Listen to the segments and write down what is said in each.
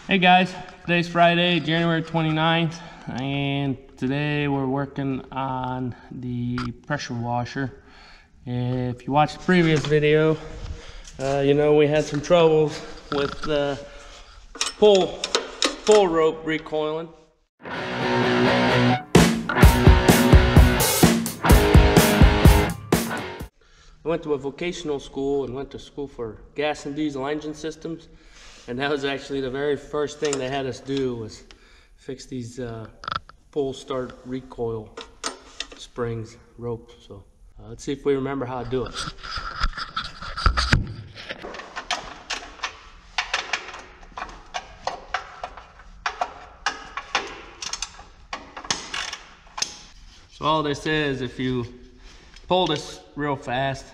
Hey guys, today's Friday, January 29th, and today we're working on the pressure washer. If you watched the previous video, you know we had some troubles with the pull rope recoiling. I went to a vocational school and went to school for gas and diesel engine systems. And that was actually the very first thing they had us do, was fix these pull start recoil springs, rope. So let's see if we remember how to do it. So all this is, if you pull this real fast,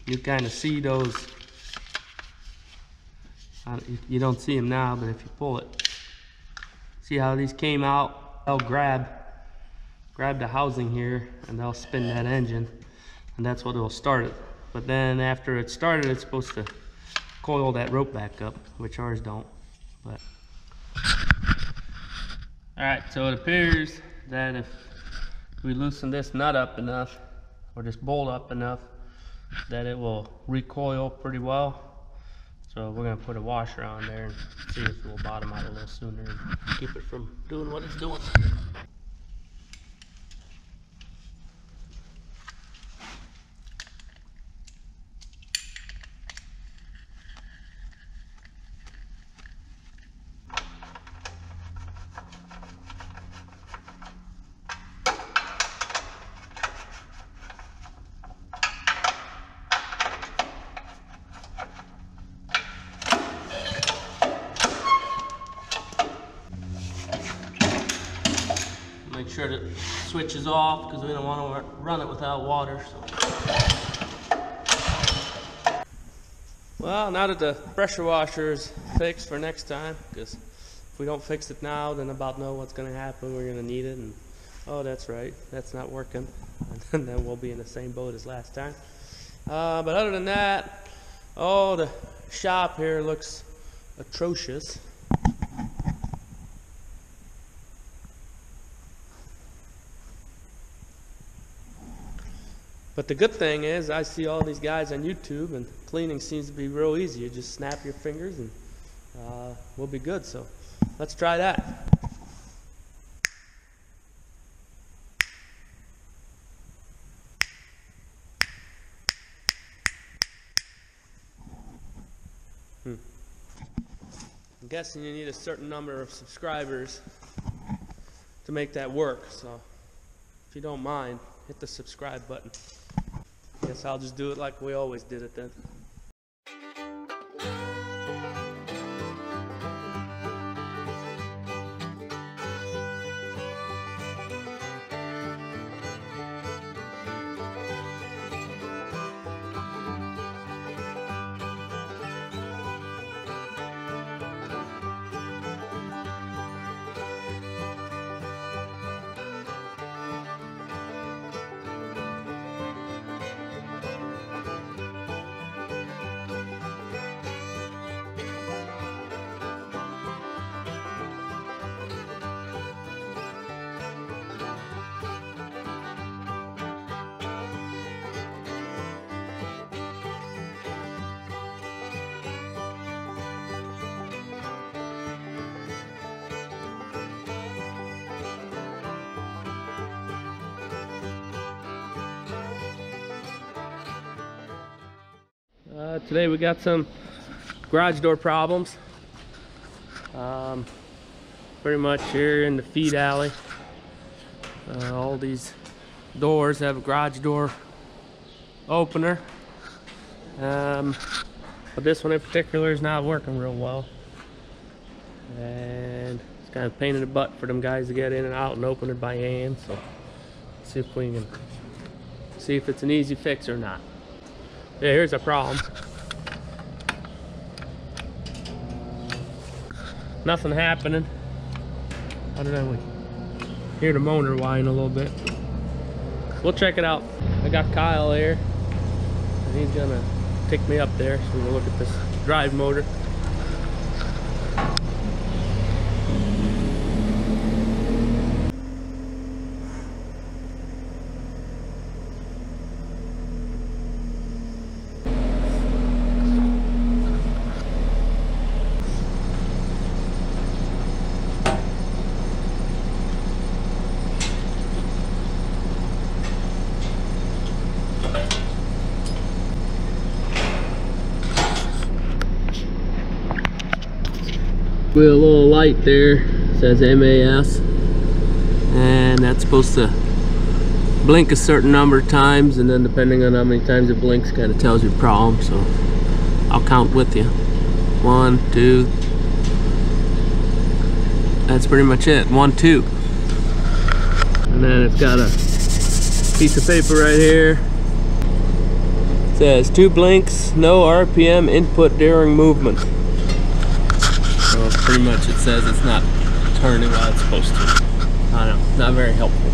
you kind of see those. You don't see them now, but if you pull it, see how these came out? They'll grab the housing here and they'll spin that engine, and that's what will start it. But then after it's started, it's supposed to coil that rope back up, which ours don't. But all right, so it appears that if we loosen this nut up enough, or this bolt up enough, that it will recoil pretty well. So we're going to put a washer on there and see if it will bottom out a little sooner and keep it from doing what it's doing. Make sure that it switches off because we don't want to run it without water. So. Well, now that the pressure washer is fixed for next time, because if we don't fix it now, then about know what's going to happen. We're going to need it, and oh, that's right, that's not working, and then we'll be in the same boat as last time. But other than that, oh, the shop here looks atrocious. But the good thing is, I see all these guys on YouTube, and cleaning seems to be real easy. You just snap your fingers and we'll be good. So let's try that. I'm guessing you need a certain number of subscribers to make that work. So if you don't mind, hit the subscribe button. Guess I'll just do it like we always did it then. Today we got some garage door problems. Pretty much here in the feed alley. All these doors have a garage door opener. But this one in particular is not working real well. And it's kind of a pain in the butt for them guys to get in and out and open it by hand. So let's see if we can see if it's an easy fix or not. Yeah, here's a problem. Nothing happening other than we hear the motor whine a little bit. We'll check it out. I got Kyle here, and he's gonna take me up there so we'll look at this drive motor. With a little light there, it says MAS, and that's supposed to blink a certain number of times, and then depending on how many times it blinks, kind of tells you the problem. So I'll count with you. 1, 2. That's pretty much it. 1, 2. And then it's got a piece of paper right here. It says 2 blinks, no RPM input during movement. So pretty much it says it's not turning while it's supposed to. I don't know, not very helpful.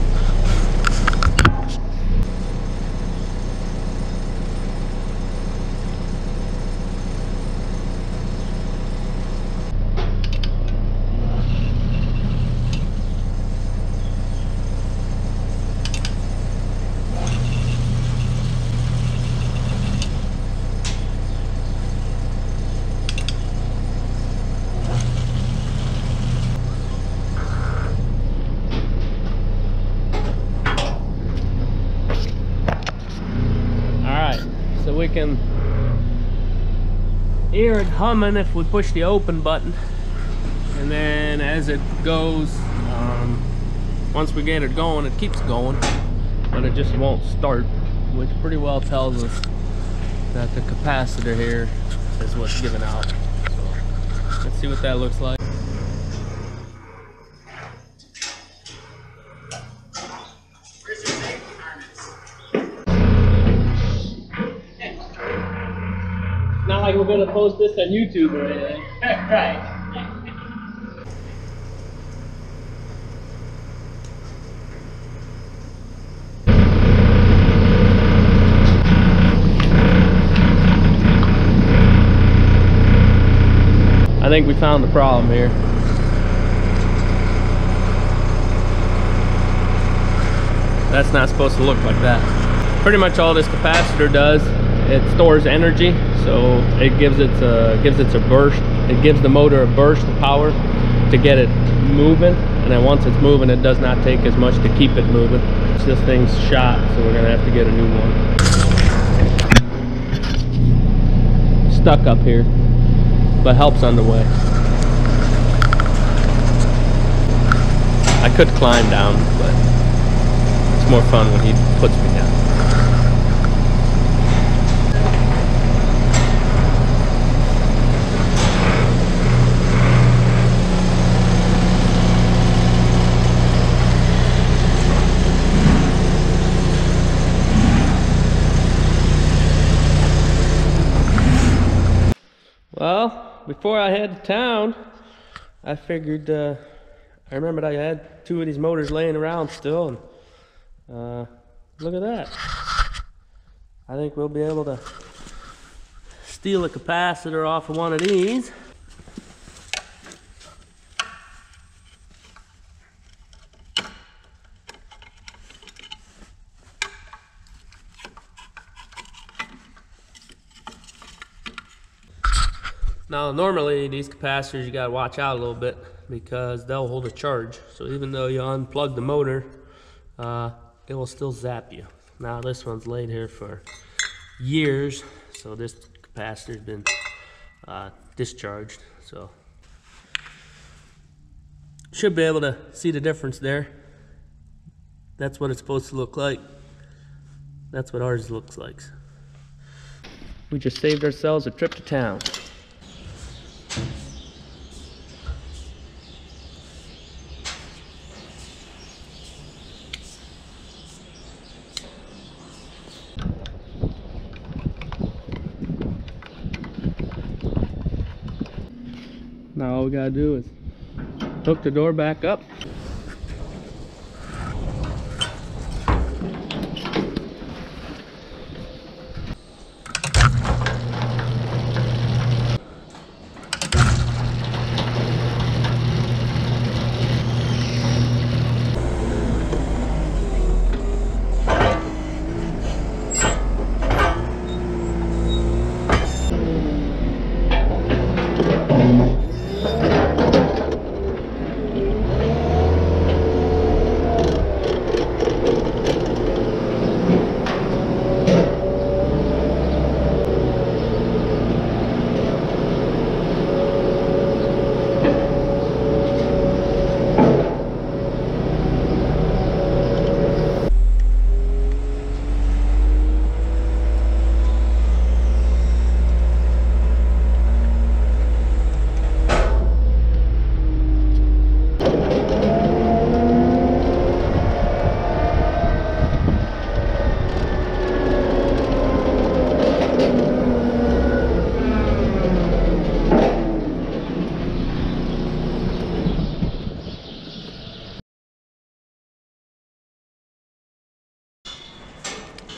So we can hear it humming if we push the open button, and then as it goes, once we get it going, it keeps going, but it just won't start, which pretty well tells us that the capacitor here is what's giving out. So let's see what that looks like. Not like we're gonna post this on YouTube or anything. Right. I think we found the problem here. That's not supposed to look like that. Pretty much all this capacitor does, it stores energy, so it gives it a burst. It gives the motor a burst of power to get it moving, and then once it's moving, it does not take as much to keep it moving. This thing's shot, so we're gonna have to get a new one. Stuck up here, but help's on the way. I could climb down, but it's more fun when he puts me down. Well, before I head to town, I figured, I remembered I had 2 of these motors laying around still, and look at that. I think we'll be able to steal a capacitor off of one of these. Now normally these capacitors you gotta watch out a little bit because they'll hold a charge. So even though you unplug the motor, it will still zap you. Now this one's laid here for years, so this capacitor's been discharged. So should be able to see the difference there. That's what it's supposed to look like. That's what ours looks like. We just saved ourselves a trip to town. Now all we gotta do is hook the door back up.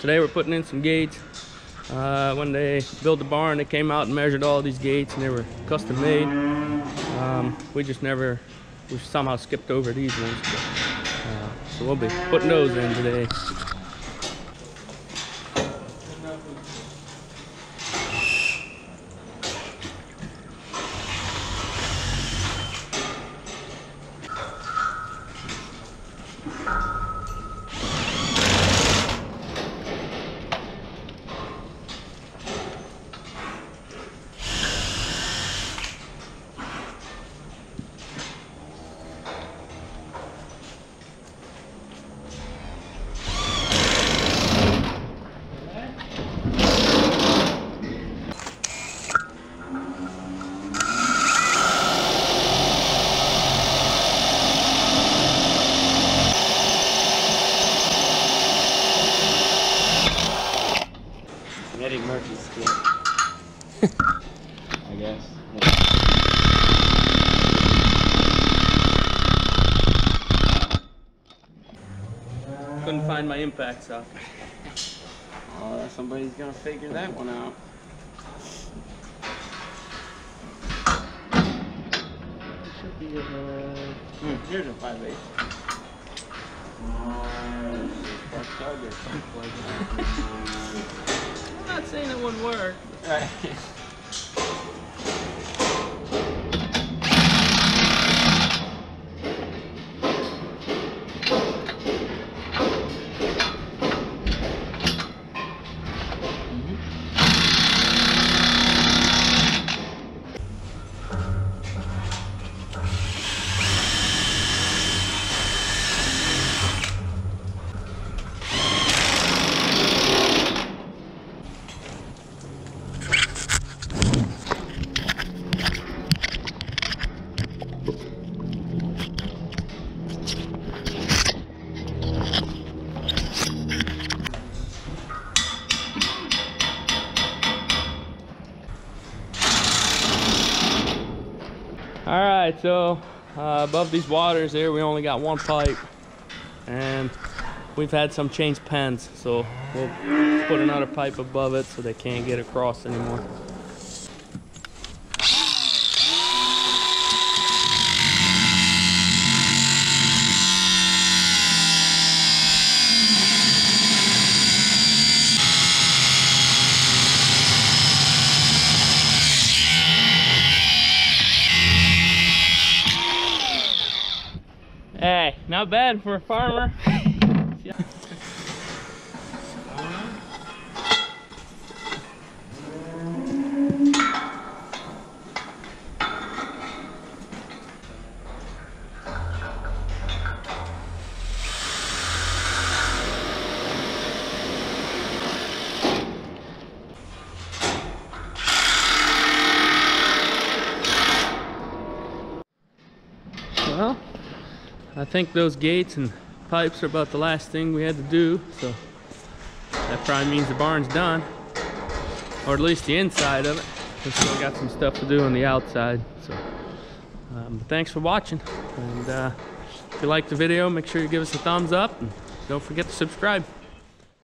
today we're putting in some gates. When they built the barn, they came out and measured all these gates, and they were custom made. We somehow skipped over these ones. So we'll be putting those in today. Eddie Murphy's skit. I guess. Yeah. Couldn't find my impact socket. Oh, somebody's gonna figure that one out. Should be here's a 5/8. I'm not saying it wouldn't work. Right. All right, so above these waters here, we only got one pipe, and we've had some change pens, so we'll put another pipe above it so they can't get across anymore. Hey, not bad for a farmer. Well, I think those gates and pipes are about the last thing we had to do, so that probably means the barn's done, or at least the inside of it. We still got some stuff to do on the outside. So thanks for watching, and if you liked the video, make sure you give us a thumbs up, and don't forget to subscribe.